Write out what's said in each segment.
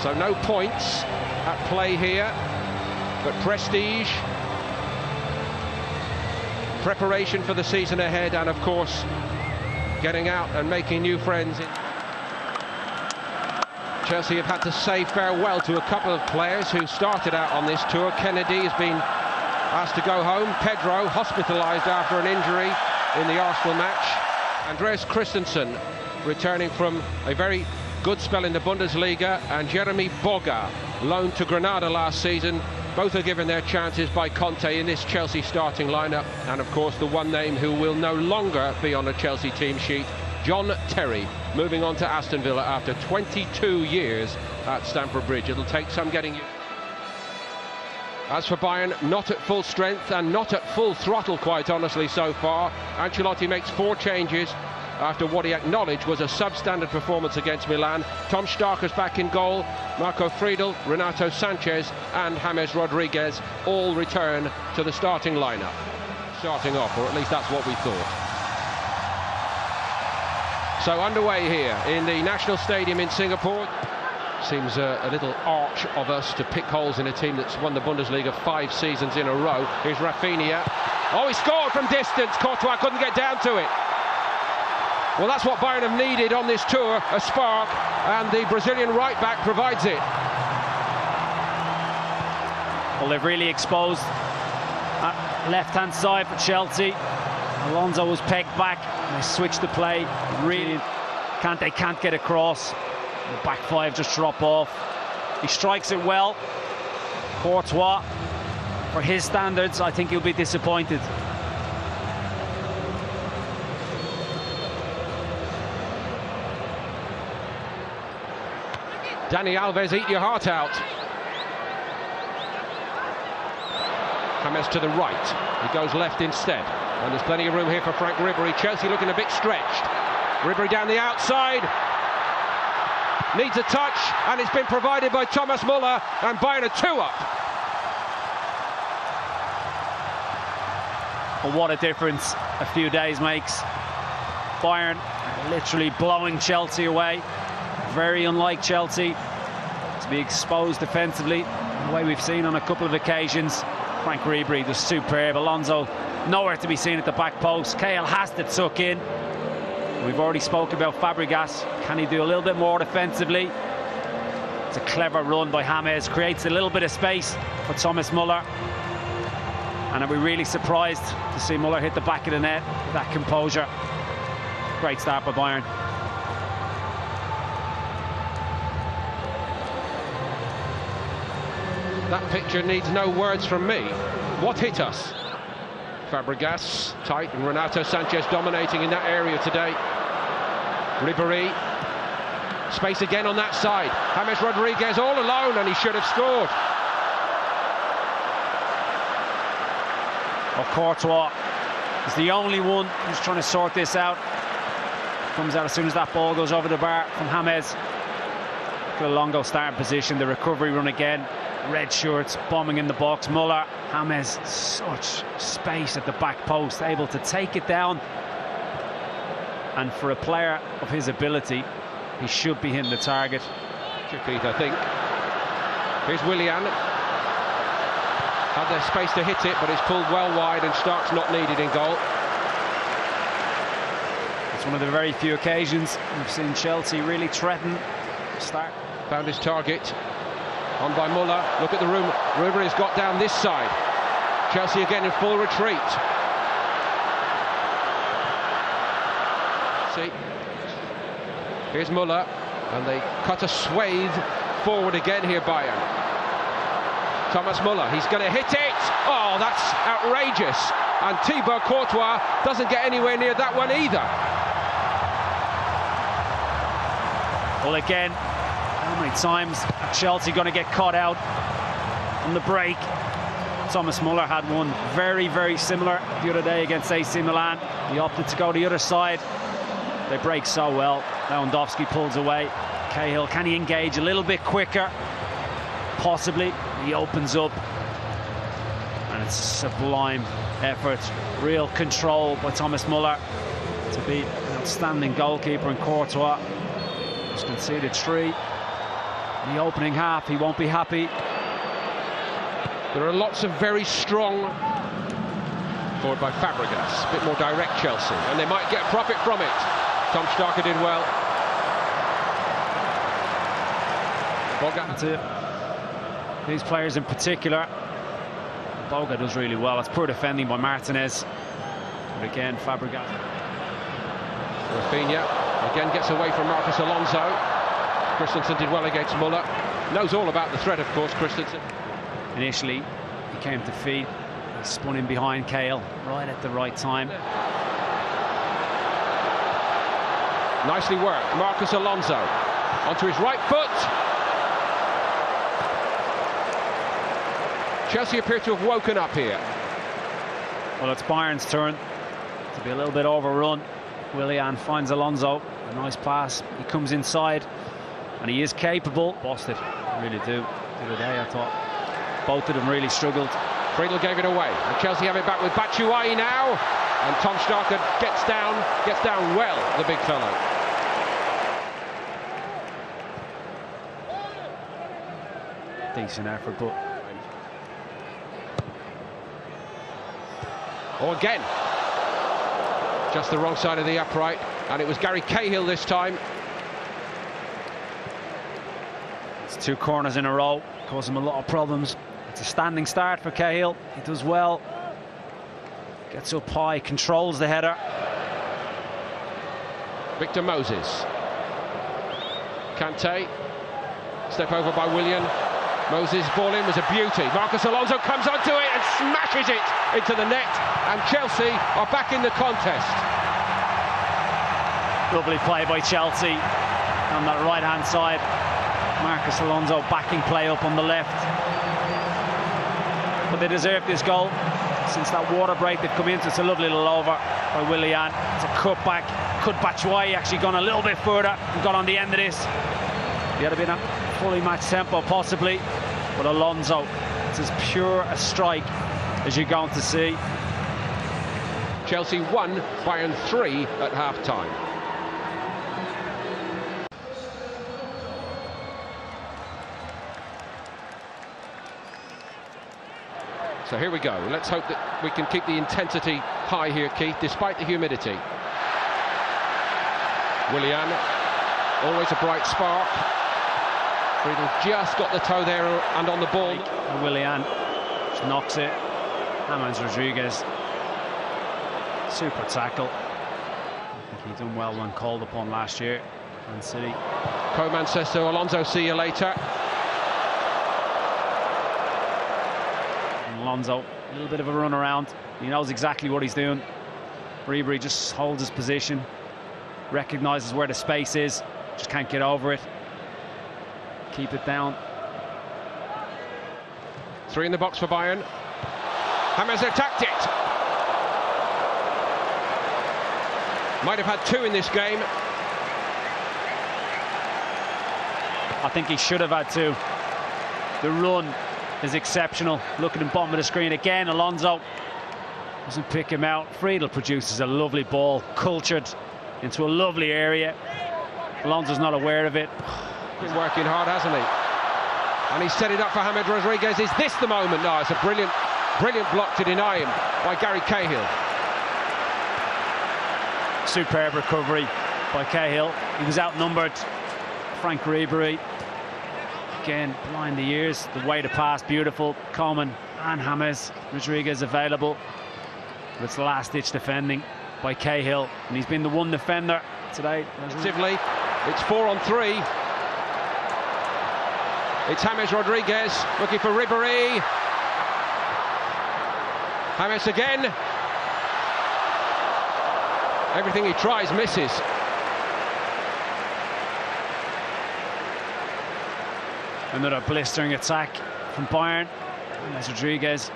So no points at play here, but prestige, preparation for the season ahead, and of course getting out and making new friends. Chelsea have had to say farewell to a couple of players who started out on this tour. Kennedy has been asked to go home. Pedro hospitalised after an injury in the Arsenal match. Andreas Christensen returning from a very good spell in the Bundesliga, and Jeremy Boga, loaned to Granada last season. Both are given their chances by Conte in this Chelsea starting lineup. And of course the one name who will no longer be on the Chelsea team sheet, John Terry, moving on to Aston Villa after 22 years at Stamford Bridge. It'll take some getting used. As for Bayern, not at full strength and not at full throttle, quite honestly, so far. Ancelotti makes 4 changes after what he acknowledged was a substandard performance against Milan. Tom Starker's back in goal. Marco Friedl, Renato Sanchez and James Rodriguez all return to the starting lineup. Starting off, or at least that's what we thought. So underway here in the National Stadium in Singapore. Seems a little arch of us to pick holes in a team that's won the Bundesliga 5 seasons in a row. Here's Rafinha. Oh, he scored from distance. Courtois couldn't get down to it. Well, that's what Bayern have needed on this tour, a spark, and the Brazilian right-back provides it. Well, they've really exposed left-hand side for Chelsea. Alonso was pegged back, and they switched the play. Really, they can't get across. The back 5 just drop off. He strikes it well. Courtois, for his standards, I think he'll be disappointed. Dani Alves, eat your heart out. James to the right. He goes left instead. And there's plenty of room here for Frank Ribery. Chelsea looking a bit stretched. Ribery down the outside. Needs a touch, and it's been provided by Thomas Müller, and Bayern are 2 up. Well, what a difference a few days makes. Bayern literally blowing Chelsea away. Very unlike Chelsea to be exposed defensively the way we've seen on a couple of occasions. Frank Ribery was superb. Alonso nowhere to be seen at the back post. Cahill has to tuck in. We've already spoken about Fabregas. Can he do a little bit more defensively? It's a clever run by James, creates a little bit of space for Thomas Müller. And are we really surprised to see Müller hit the back of the net with that composure? Great start by Bayern. That picture needs no words from me. What hit us? Fabregas tight, and Renato Sanchez dominating in that area today. Ribery, space again on that side. James Rodriguez all alone, and he should have scored. Well, Courtois is the only one who's trying to sort this out. Comes out as soon as that ball goes over the bar from James. Longo starting position, the recovery run again. Red shirts, bombing in the box. Müller, James, such space at the back post, able to take it down. And for a player of his ability, he should be hitting the target. Keith, I think. Here's Willian. Had the space to hit it, but it's pulled well wide, and Stark's not needed in goal. It's one of the very few occasions we've seen Chelsea really threaten Stark. Found his target. On by Müller. Look at the room. Ribery's got down this side. Chelsea again in full retreat. See. Here's Müller, and they cut a swathe forward again here, Bayern. Thomas Müller, he's going to hit it. Oh, that's outrageous. And Thibaut Courtois doesn't get anywhere near that one either. Well, again, how many times are Chelsea going to get caught out on the break? Thomas Müller had one very, very similar the other day against AC Milan. He opted to go the other side. They break so well. Lewandowski pulls away. Cahill, can he engage a little bit quicker? Possibly. He opens up. And it's a sublime effort. Real control by Thomas Müller to be an outstanding goalkeeper in Courtois. He's conceded 3. the opening half. He won't be happy. There are lots of very strong forward by Fabregas, a bit more direct Chelsea, and they might get profit from it. Tom Starker did well. Boga. These players in particular. Boga does really well. It's poor defending by Martinez. But again, Fabregas. Rafinha again gets away from Marcus Alonso. Christensen did well against Müller. Knows all about the threat, of course, Christensen. Initially, he came to feet. He spun in behind Cahill right at the right time. Nicely worked. Marcus Alonso onto his right foot. Chelsea appear to have woken up here. Well, it's Bayern's turn to be a little bit overrun. Willian finds Alonso. A nice pass. He comes inside, and he is capable. Busted, really do. The other day, I thought both of them really struggled. Friedel gave it away, and Chelsea have it back with Batshuayi now. And Tom Starker gets down well, the big fellow. Decent effort, but again, just the wrong side of the upright, and it was Gary Cahill this time. It's 2 corners in a row, caused him a lot of problems. It's a standing start for Cahill. He does well. Gets up high, controls the header. Victor Moses. Kante. Step over by Willian. Moses' ball in was a beauty. Marcus Alonso comes onto it and smashes it into the net. And Chelsea are back in the contest. Lovely play by Chelsea on that right-hand side. Marcus Alonso backing play up on the left. But they deserve this goal. Since that water break they've come into, it's a lovely little over by Willian. It's a cut back. Could Batshuayi actually gone a little bit further and got on the end of this? He had been a fully matched tempo possibly, but Alonso, it's as pure a strike as you're going to see. Chelsea 1, Bayern 3 at half-time. So here we go. Let's hope that we can keep the intensity high here, Keith, despite the humidity. Willian, always a bright spark. Friedel just got the toe there and on the ball. Willian just knocks it. James Rodriguez, super tackle. I think he done well when called upon last year. Man City. Koeman says to Alonso, see you later. Alonso, a little bit of a run around. He knows exactly what he's doing. Ribery just holds his position, recognises where the space is, just can't get over it. Keep it down. 3 in the box for Bayern. James attacked it. Might have had 2 in this game. I think he should have had 2. The run is exceptional. Look at him, bottom of the screen again. Alonso doesn't pick him out. Friedel produces a lovely ball, cultured into a lovely area. Alonso's not aware of it. Been working hard, hasn't he? And he set it up for James Rodriguez. Is this the moment? No, it's a brilliant block to deny him by Gary Cahill. Superb recovery by Cahill. He was outnumbered. Frank Ribery. Again, blind the ears. The way to pass, beautiful. Coleman and James Rodriguez available. But it's last-ditch defending by Cahill. And he's been the one defender today. It's 4 on 3. It's James Rodriguez looking for Ribery. James again. Everything he tries misses. Another blistering attack from Bayern. James Rodriguez.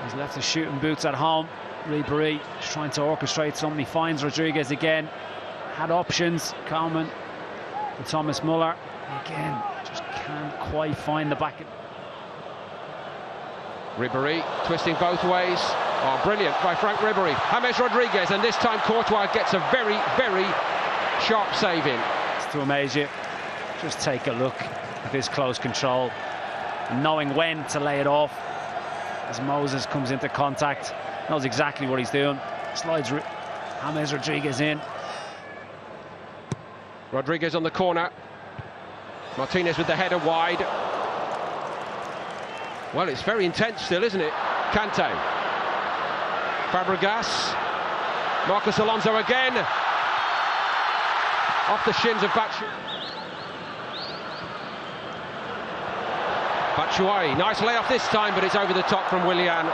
He's left his shooting boots at home. Ribery is trying to orchestrate something. He finds Rodriguez again. Had options. Coleman and Thomas Müller. Again, just can't quite find the back. Ribery twisting both ways. Oh, brilliant by Frank Ribery. James Rodriguez, and this time Courtois gets a very, very sharp save in. It's to amaze you. Just take a look at this close control, and knowing when to lay it off. As Moses comes into contact, knows exactly what he's doing. Slides James Rodriguez in. Rodriguez on the corner. Martinez with the header wide. Well, it's very intense still, isn't it? Kante. Fabregas. Marcos Alonso again. Off the shins of Batshuayi. Nice layoff this time, but it's over the top from Willian.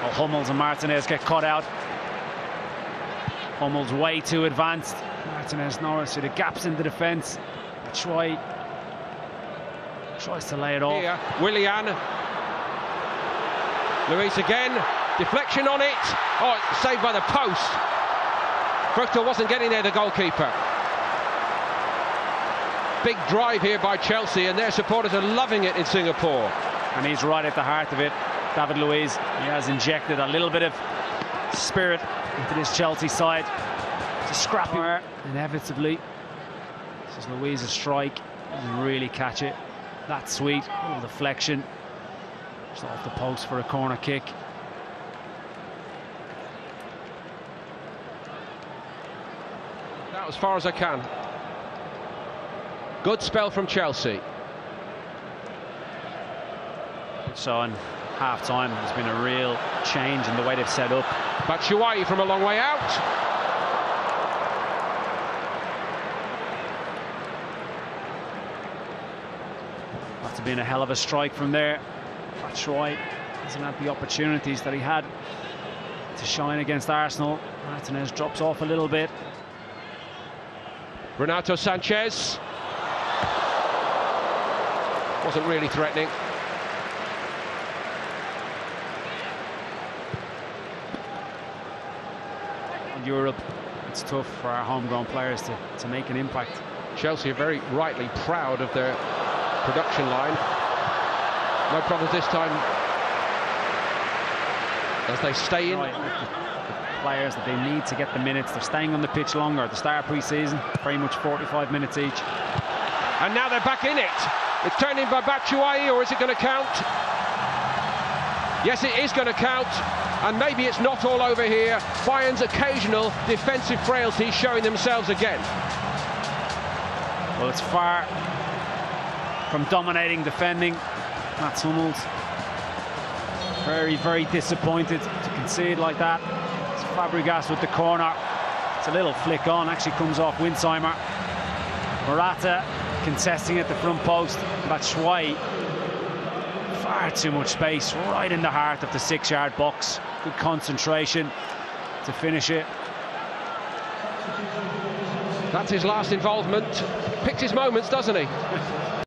Well, Hummels and Martinez get caught out. Hummels way too advanced. Martinez nowhere, so the gaps in the defence. Batshuayi tries to lay it off. Here, Willian. Luis again. Deflection on it. Oh, saved by the post. Früchtl wasn't getting there, the goalkeeper. Big drive here by Chelsea, and their supporters are loving it in Singapore. And he's right at the heart of it, David Luiz. He has injected a little bit of spirit into this Chelsea side. It's a scrappy, inevitably. This is Luiz's strike. Doesn't really catch it. That's sweet. A little deflection. Just off the post for a corner kick. About as far as I can. Good spell from Chelsea. So in half-time, there's been a real change in the way they've set up. Batshuayi from a long way out. Must have been a hell of a strike from there. Batshuayi hasn't had the opportunities that he had to shine against Arsenal. Martinez drops off a little bit. Renato Sanchez. Wasn't really threatening. In Europe, it's tough for our homegrown players to make an impact. Chelsea are very rightly proud of their production line. No problems this time as they stay in. Right, the players that they need to get the minutes. They're staying on the pitch longer. At the start of pre-season, very much 45 minutes each. And now they're back in it. It's turned in by Batshuayi, or is it going to count? Yes, it is going to count. And maybe it's not all over here. Bayern's occasional defensive frailty showing themselves again. Well, it's far from dominating defending. Mats Hummels very, very disappointed to concede like that. It's Fabregas with the corner. It's a little flick on, actually comes off Winsheimer. Morata contesting at the front post. Batshuayi, far too much space right in the heart of the 6-yard box. Good concentration to finish it. That's his last involvement. Picks his moments, doesn't he?